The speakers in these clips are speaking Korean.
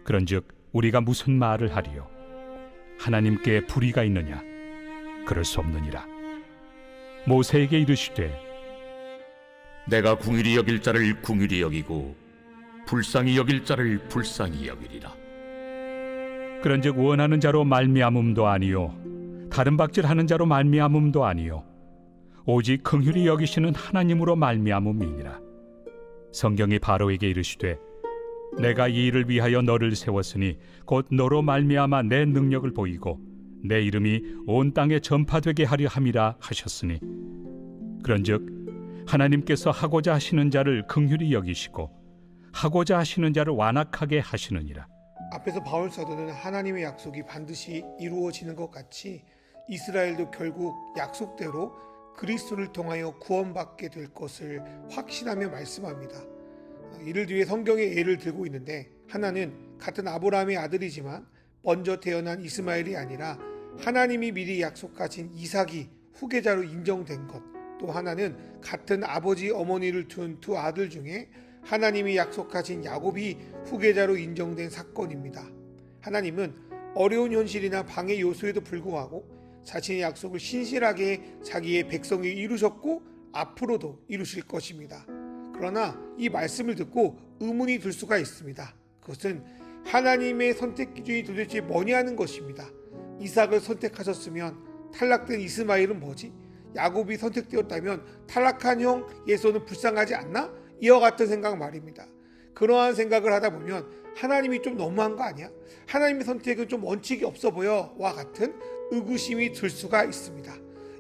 그런즉 우리가 무슨 말을 하리요? 하나님께 불의가 있느냐? 그럴 수 없느니라. 모세에게 이르시되 내가 궁휼히 여길 자를 궁휼히 여기고 불쌍히 여길 자를 불쌍히 여기리라. 그런즉 원하는 자로 말미암음도 아니요 다른 박질하는 자로 말미암음도 아니요 오직 긍휼히 여기시는 하나님으로 말미암음이니라. 성경이 바로에게 이르시되 내가 이 일을 위하여 너를 세웠으니 곧 너로 말미암아 내 능력을 보이고 내 이름이 온 땅에 전파되게 하려 함이라 하셨으니 그런즉 하나님께서 하고자 하시는 자를 긍휼히 여기시고 하고자 하시는 자를 완악하게 하시느니라. 앞에서 바울 사도는 하나님의 약속이 반드시 이루어지는 것 같이 이스라엘도 결국 약속대로 그리스도를 통하여 구원받게 될 것을 확신하며 말씀합니다. 이를 위해 성경의 예를 들고 있는데, 하나는 같은 아브라함의 아들이지만 먼저 태어난 이스마엘이 아니라 하나님이 미리 약속하신 이삭이 후계자로 인정된 것, 또 하나는 같은 아버지 어머니를 둔 두 아들 중에 하나님이 약속하신 야곱이 후계자로 인정된 사건입니다. 하나님은 어려운 현실이나 방해 요소에도 불구하고 자신의 약속을 신실하게 자기의 백성이 이루셨고 앞으로도 이루실 것입니다. 그러나 이 말씀을 듣고 의문이 들 수가 있습니다. 그것은 하나님의 선택 기준이 도대체 뭐냐는 것입니다. 이삭을 선택하셨으면 탈락된 이스마엘은 뭐지? 야곱이 선택되었다면 탈락한 형 예손은 불쌍하지 않나? 이와 같은 생각 말입니다. 그러한 생각을 하다 보면 하나님이 좀 너무한 거 아니야? 하나님의 선택은 좀 원칙이 없어 보여 와 같은 의구심이 들 수가 있습니다.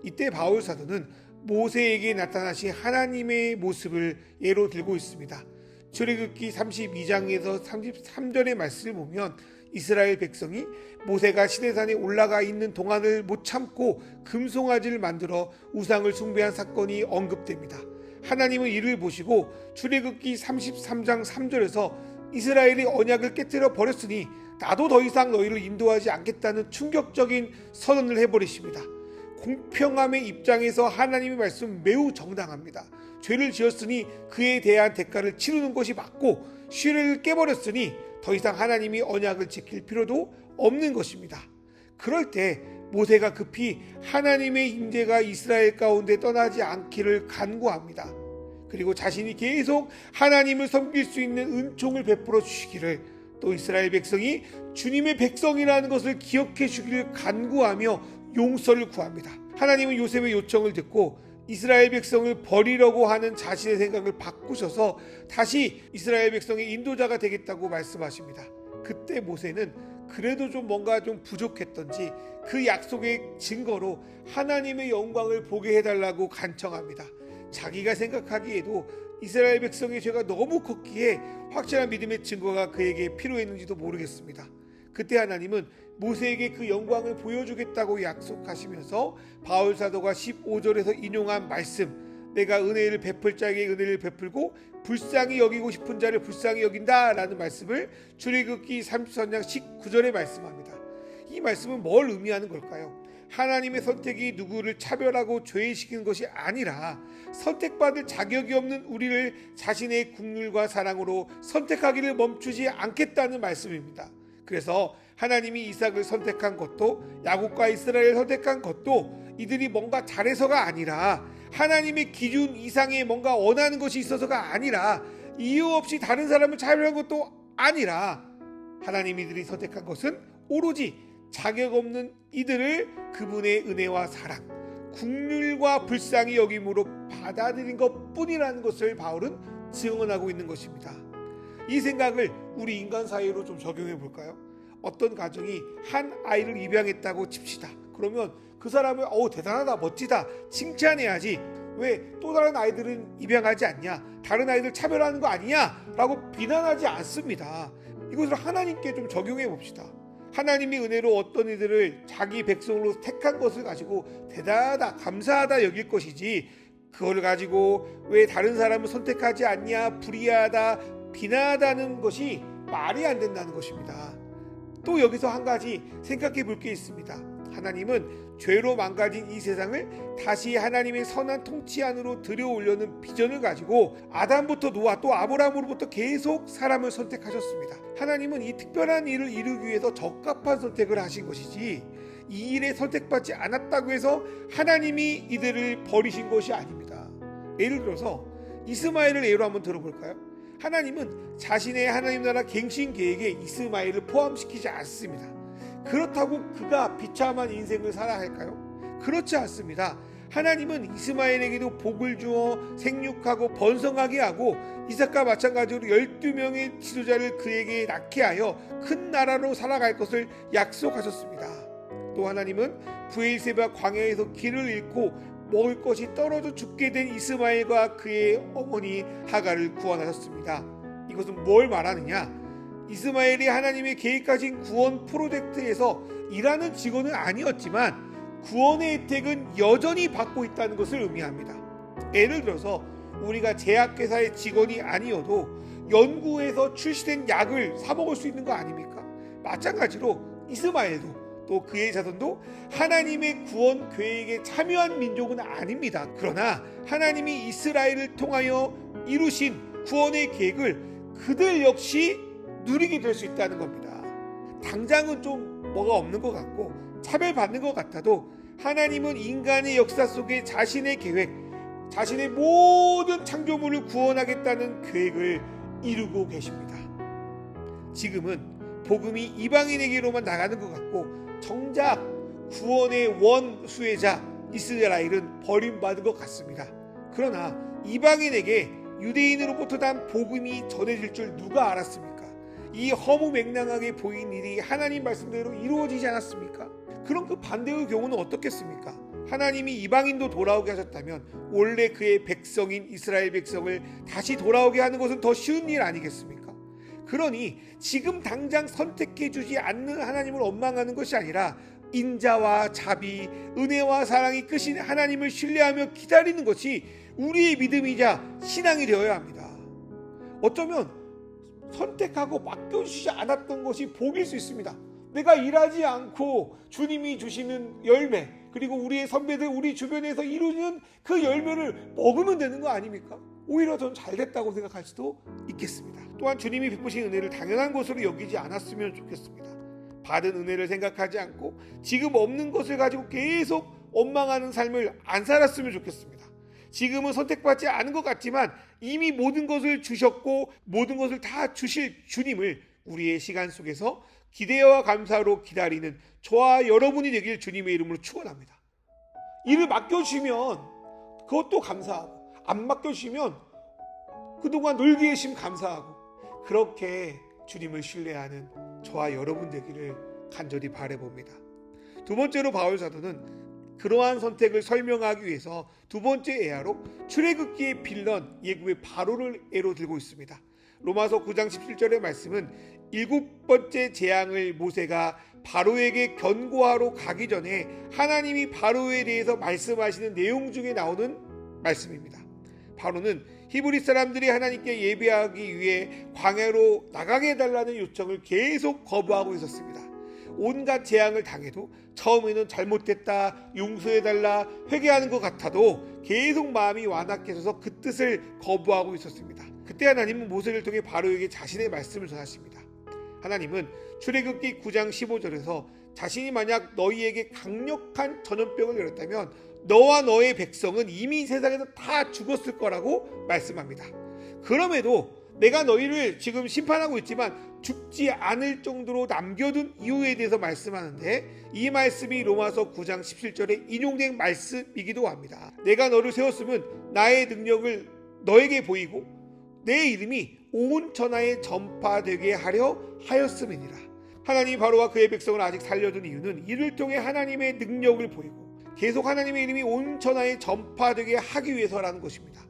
이때 바울 사도는 모세에게 나타나신 하나님의 모습을 예로 들고 있습니다. 출애굽기 32장에서 33절의 말씀을 보면 이스라엘 백성이 모세가 시내산에 올라가 있는 동안을 못 참고 금송아지를 만들어 우상을 숭배한 사건이 언급됩니다. 하나님은 이를 보시고 출애굽기 33장 3절에서 이스라엘이 언약을 깨뜨려 버렸으니 나도 더 이상 너희를 인도하지 않겠다는 충격적인 선언을 해버리십니다. 공평함의 입장에서 하나님의 말씀은 매우 정당합니다. 죄를 지었으니 그에 대한 대가를 치르는 것이 맞고 시를 깨버렸으니 더 이상 하나님이 언약을 지킬 필요도 없는 것입니다. 그럴 때 모세가 급히 하나님의 임재가 이스라엘 가운데 떠나지 않기를 간구합니다. 그리고 자신이 계속 하나님을 섬길 수 있는 은총을 베풀어 주시기를, 또 이스라엘 백성이 주님의 백성이라는 것을 기억해 주기를 간구하며 용서를 구합니다. 하나님은 요셉의 요청을 듣고 이스라엘 백성을 버리려고 하는 자신의 생각을 바꾸셔서 다시 이스라엘 백성의 인도자가 되겠다고 말씀하십니다. 그때 모세는 그래도 뭔가 좀 부족했던지 그 약속의 증거로 하나님의 영광을 보게 해달라고 간청합니다. 자기가 생각하기에도 이스라엘 백성의 죄가 너무 컸기에 확실한 믿음의 증거가 그에게 필요했는지도 모르겠습니다. 그때 하나님은 모세에게 그 영광을 보여주겠다고 약속하시면서 바울 사도가 15절에서 인용한 말씀, 내가 은혜를 베풀 자에게 은혜를 베풀고 불쌍히 여기고 싶은 자를 불쌍히 여긴다 라는 말씀을 출애굽기 33장 19절에 말씀합니다. 이 말씀은 뭘 의미하는 걸까요? 하나님의 선택이 누구를 차별하고 죄의시키는 것이 아니라 선택받을 자격이 없는 우리를 자신의 긍휼과 사랑으로 선택하기를 멈추지 않겠다는 말씀입니다. 그래서 하나님이 이삭을 선택한 것도 야곱과 이스라엘을 선택한 것도 이들이 뭔가 잘해서가 아니라 하나님의 기준 이상의 뭔가 원하는 것이 있어서가 아니라 이유 없이 다른 사람을 차별한 것도 아니라 하나님 이들이 선택한 것은 오로지 자격 없는 이들을 그분의 은혜와 사랑, 긍휼과 불쌍히 여김으로 받아들인 것뿐이라는 것을 바울은 증언하고 있는 것입니다. 이 생각을 우리 인간 사회로 좀 적용해 볼까요? 어떤 가정이 한 아이를 입양했다고 칩시다. 그러면 그 사람을 대단하다, 멋지다 칭찬해야지, 왜 또 다른 아이들은 입양하지 않냐, 다른 아이들 차별하는 거 아니냐 라고 비난하지 않습니다. 이것을 하나님께 좀 적용해 봅시다. 하나님이 은혜로 어떤 이들을 자기 백성으로 택한 것을 가지고 대단하다, 감사하다 여길 것이지, 그걸 가지고 왜 다른 사람을 선택하지 않냐, 불의하다, 비난하다는 것이 말이 안 된다는 것입니다. 또 여기서 한 가지 생각해 볼 게 있습니다. 하나님은 죄로 망가진 이 세상을 다시 하나님의 선한 통치 안으로 들여오려는 비전을 가지고 아담부터 노아 또 아브라함으로부터 계속 사람을 선택하셨습니다. 하나님은 이 특별한 일을 이루기 위해서 적합한 선택을 하신 것이지 이 일에 선택받지 않았다고 해서 하나님이 이들을 버리신 것이 아닙니다. 예를 들어서 이스마엘을 예로 한번 들어볼까요? 하나님은 자신의 하나님 나라 갱신 계획에 이스마엘을 포함시키지 않습니다. 그렇다고 그가 비참한 인생을 살아야 할까요? 그렇지 않습니다. 하나님은 이스마엘에게도 복을 주어 생육하고 번성하게 하고 이삭과 마찬가지로 12명의 지도자를 그에게 낳게 하여 큰 나라로 살아갈 것을 약속하셨습니다. 또 하나님은 브엘세바 광야에서 길을 잃고 먹을 것이 떨어져 죽게 된 이스마엘과 그의 어머니 하갈을 구원하셨습니다. 이것은 뭘 말하느냐? 이스마엘이 하나님의 계획하신 구원 프로젝트에서 일하는 직원은 아니었지만 구원의 혜택은 여전히 받고 있다는 것을 의미합니다. 예를 들어서 우리가 제약회사의 직원이 아니어도 연구에서 출시된 약을 사 먹을 수 있는 거 아닙니까? 마찬가지로 이스마엘도 또 그의 자손도 하나님의 구원 계획에 참여한 민족은 아닙니다. 그러나 하나님이 이스라엘을 통하여 이루신 구원의 계획을 그들 역시 누리게 될 수 있다는 겁니다. 당장은 좀 뭐가 없는 것 같고 차별받는 것 같아도 하나님은 인간의 역사 속에 자신의 계획, 자신의 모든 창조물을 구원하겠다는 계획을 이루고 계십니다. 지금은 복음이 이방인에게로만 나가는 것 같고 정작 구원의 원 수혜자 이스라엘은 버림받은 것 같습니다. 그러나 이방인에게 유대인으로부터 난 복음이 전해질 줄 누가 알았습니까? 이 허무맹랑하게 보인 일이 하나님 말씀대로 이루어지지 않았습니까? 그럼 그 반대의 경우는 어떻겠습니까? 하나님이 이방인도 돌아오게 하셨다면 원래 그의 백성인 이스라엘 백성을 다시 돌아오게 하는 것은 더 쉬운 일 아니겠습니까? 그러니 지금 당장 선택해 주지 않는 하나님을 원망하는 것이 아니라 인자와 자비, 은혜와 사랑이 크신 하나님을 신뢰하며 기다리는 것이 우리의 믿음이자 신앙이 되어야 합니다. 어쩌면 선택하고 맡겨주시지 않았던 것이 복일 수 있습니다. 내가 일하지 않고 주님이 주시는 열매, 그리고 우리의 선배들, 우리 주변에서 이루는 그 열매를 먹으면 되는 거 아닙니까? 오히려 전 잘됐다고 생각할 수도 있겠습니다. 또한 주님이 베푸신 은혜를 당연한 것으로 여기지 않았으면 좋겠습니다. 받은 은혜를 생각하지 않고 지금 없는 것을 가지고 계속 원망하는 삶을 안 살았으면 좋겠습니다. 지금은 선택받지 않은 것 같지만 이미 모든 것을 주셨고 모든 것을 다 주실 주님을 우리의 시간 속에서 기대와 감사로 기다리는 저와 여러분이 되길 주님의 이름으로 축원합니다. 일을 맡겨주시면 그것도 감사하고 안 맡겨주시면 그동안 놀게 해주시면 감사하고 그렇게 주님을 신뢰하는 저와 여러분 되기를 간절히 바라봅니다. 두 번째로 바울 사도는 그러한 선택을 설명하기 위해서 두 번째 예화로 출애굽기의 빌런 예굽의 바로를 예로 들고 있습니다. 로마서 9장 17절의 말씀은 일곱 번째 재앙을 모세가 바로에게 견고하러 가기 전에 하나님이 바로에 대해서 말씀하시는 내용 중에 나오는 말씀입니다. 바로는 히브리 사람들이 하나님께 예배하기 위해 광야로 나가게 해달라는 요청을 계속 거부하고 있었습니다. 온갖 재앙을 당해도 처음에는 잘못됐다, 용서해달라, 회개하는 것 같아도 계속 마음이 완악해져서 그 뜻을 거부하고 있었습니다. 그때 하나님은 모세를 통해 바로에게 자신의 말씀을 전하십니다. 하나님은 출애굽기 9장 15절에서 자신이 만약 너희에게 강력한 전염병을 내렸다면 너와 너의 백성은 이미 세상에서 다 죽었을 거라고 말씀합니다. 그럼에도 내가 너희를 지금 심판하고 있지만 죽지 않을 정도로 남겨둔 이유에 대해서 말씀하는데 이 말씀이 로마서 9장 17절에 인용된 말씀이기도 합니다. 내가 너를 세웠으면 나의 능력을 너에게 보이고 내 이름이 온 천하에 전파되게 하려 하였음이니라. 하나님이 바로와 그의 백성을 아직 살려둔 이유는 이를 통해 하나님의 능력을 보이고 계속 하나님의 이름이 온 천하에 전파되게 하기 위해서라는 것입니다.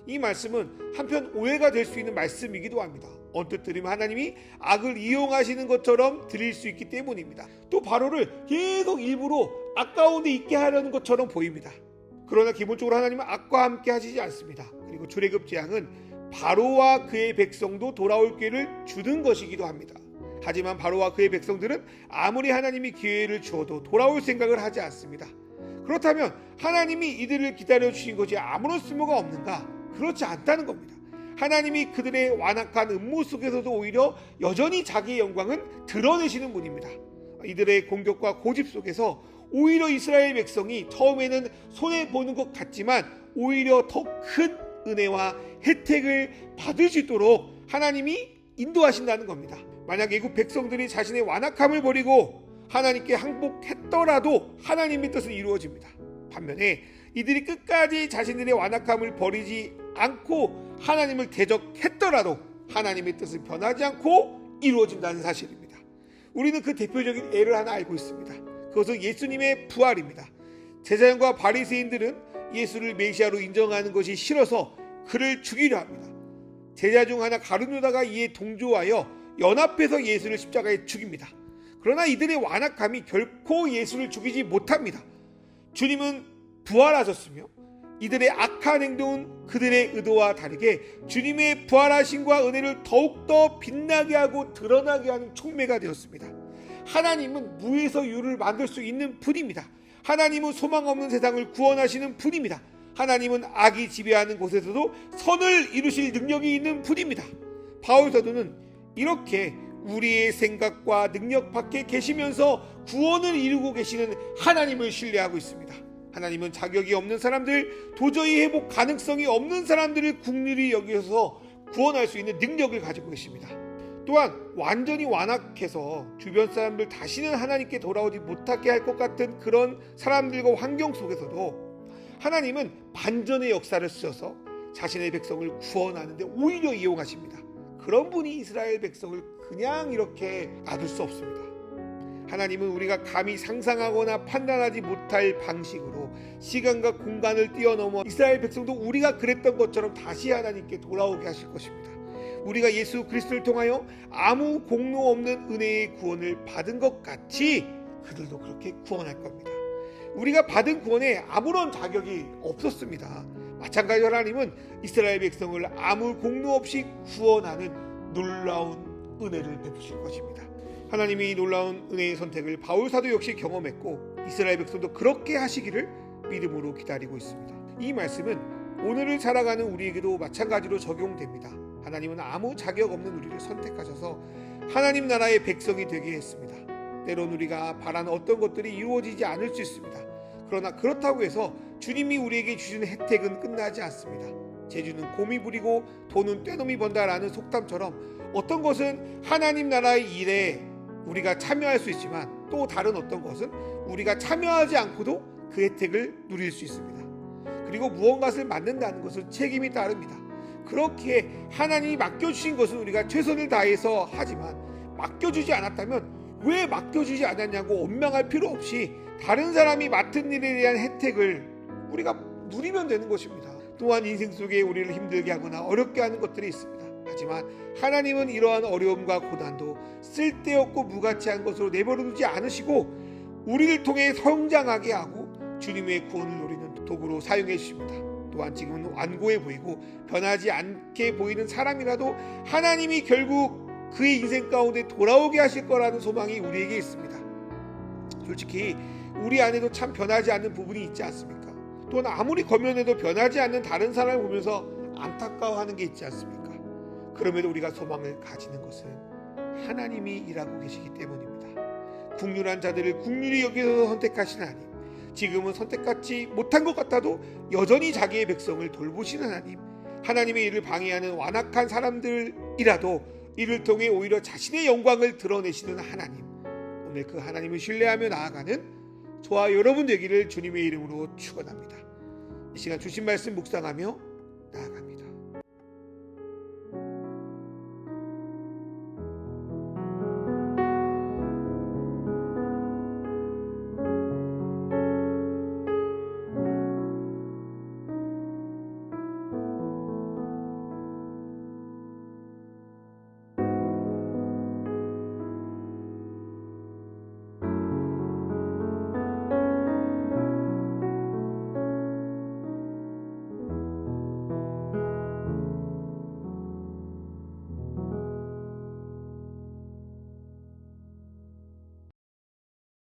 이 말씀은 한편 오해가 될 수 있는 말씀이기도 합니다. 언뜻 들으면 하나님이 악을 이용하시는 것처럼 들릴 수 있기 때문입니다. 또 바로를 계속 일부러 악 가운데 있게 하려는 것처럼 보입니다. 그러나 기본적으로 하나님은 악과 함께 하시지 않습니다. 그리고 출애굽 재앙은 바로와 그의 백성도 돌아올 기회를 주는 것이기도 합니다. 하지만 바로와 그의 백성들은 아무리 하나님이 기회를 주어도 돌아올 생각을 하지 않습니다. 그렇다면 하나님이 이들을 기다려 주신 것이 아무런 쓸모가 없는가? 그렇지 않다는 겁니다. 하나님이 그들의 완악한 음모 속에서도 오히려 여전히 자기의 영광은 드러내시는 분입니다. 이들의 공격과 고집 속에서 오히려 이스라엘 백성이 처음에는 손해보는 것 같지만 오히려 더 큰 은혜와 혜택을 받을 수 있도록 하나님이 인도하신다는 겁니다. 만약 애국 백성들이 자신의 완악함을 버리고 하나님께 항복했더라도 하나님의 뜻은 이루어집니다. 반면에 이들이 끝까지 자신들의 완악함을 버리지 않고 하나님을 대적했더라도 하나님의 뜻은 변하지 않고 이루어진다는 사실입니다. 우리는 그 대표적인 예를 하나 알고 있습니다. 그것은 예수님의 부활입니다. 제사장과 바리새인들은 예수를 메시아로 인정하는 것이 싫어서 그를 죽이려 합니다. 제자 중 하나 가룟유다가 이에 동조하여 연합해서 예수를 십자가에 죽입니다. 그러나 이들의 완악함이 결코 예수를 죽이지 못합니다. 주님은 부활하셨으며 이들의 악한 행동은 그들의 의도와 다르게 주님의 부활하심과 은혜를 더욱더 빛나게 하고 드러나게 하는 촉매가 되었습니다. 하나님은 무에서 유를 만들 수 있는 분입니다. 하나님은 소망 없는 세상을 구원하시는 분입니다. 하나님은 악이 지배하는 곳에서도 선을 이루실 능력이 있는 분입니다. 바울 사도는 이렇게 우리의 생각과 능력 밖에 계시면서 구원을 이루고 계시는 하나님을 신뢰하고 있습니다. 하나님은 자격이 없는 사람들, 도저히 회복 가능성이 없는 사람들을 긍휼히 여기셔서 구원할 수 있는 능력을 가지고 계십니다. 또한 완전히 완악해서 주변 사람들 다시는 하나님께 돌아오지 못하게 할 것 같은 그런 사람들과 환경 속에서도 하나님은 반전의 역사를 쓰셔서 자신의 백성을 구원하는데 오히려 이용하십니다. 그런 분이 이스라엘 백성을 그냥 이렇게 놔둘 수 없습니다. 하나님은 우리가 감히 상상하거나 판단하지 못할 방식으로 시간과 공간을 뛰어넘어 이스라엘 백성도 우리가 그랬던 것처럼 다시 하나님께 돌아오게 하실 것입니다. 우리가 예수 그리스도를 통하여 아무 공로 없는 은혜의 구원을 받은 것 같이 그들도 그렇게 구원할 겁니다. 우리가 받은 구원에 아무런 자격이 없었습니다. 마찬가지로 하나님은 이스라엘 백성을 아무 공로 없이 구원하는 놀라운 은혜를 베푸실 것입니다. 하나님이 이 놀라운 은혜의 선택을 바울 사도 역시 경험했고 이스라엘 백성도 그렇게 하시기를 믿음으로 기다리고 있습니다. 이 말씀은 오늘을 살아가는 우리에게도 마찬가지로 적용됩니다. 하나님은 아무 자격 없는 우리를 선택하셔서 하나님 나라의 백성이 되게 했습니다. 때론 우리가 바라는 어떤 것들이 이루어지지 않을 수 있습니다. 그러나 그렇다고 해서 주님이 우리에게 주시는 혜택은 끝나지 않습니다. 재주는 곰이 부리고 돈은 떼놈이 번다라는 속담처럼 어떤 것은 하나님 나라의 일에 우리가 참여할 수 있지만 또 다른 어떤 것은 우리가 참여하지 않고도 그 혜택을 누릴 수 있습니다. 그리고 무언가를 만든다는 것은 책임이 따릅니다. 그렇게 하나님이 맡겨주신 것은 우리가 최선을 다해서 하지만 맡겨주지 않았다면 왜 맡겨주지 않았냐고 원망할 필요 없이 다른 사람이 맡은 일에 대한 혜택을 우리가 누리면 되는 것입니다. 또한 인생 속에 우리를 힘들게 하거나 어렵게 하는 것들이 있습니다. 하지만 하나님은 이러한 어려움과 고난도 쓸데없고 무가치한 것으로 내버려두지 않으시고 우리를 통해 성장하게 하고 주님의 구원을 누리는 도구로 사용해 주십니다. 또한 지금은 완고해 보이고 변하지 않게 보이는 사람이라도 하나님이 결국 그의 인생 가운데 돌아오게 하실 거라는 소망이 우리에게 있습니다. 솔직히 우리 안에도 참 변하지 않는 부분이 있지 않습니까? 또한 아무리 거면해도 변하지 않는 다른 사람을 보면서 안타까워하는 게 있지 않습니까? 그럼에도 우리가 소망을 가지는 것은 하나님이 일하고 계시기 때문입니다. 국률한 자들을 국률이 여기서 선택하신 하나님, 지금은 선택받지 못한 것 같아도 여전히 자기의 백성을 돌보시는 하나님, 하나님의 일을 방해하는 완악한 사람들이라도 이를 통해 오히려 자신의 영광을 드러내시는 하나님, 오늘 그 하나님을 신뢰하며 나아가는 저와 여러분 되기를 주님의 이름으로 축원합니다. 이 시간 주신 말씀 묵상하며 나아갑니다.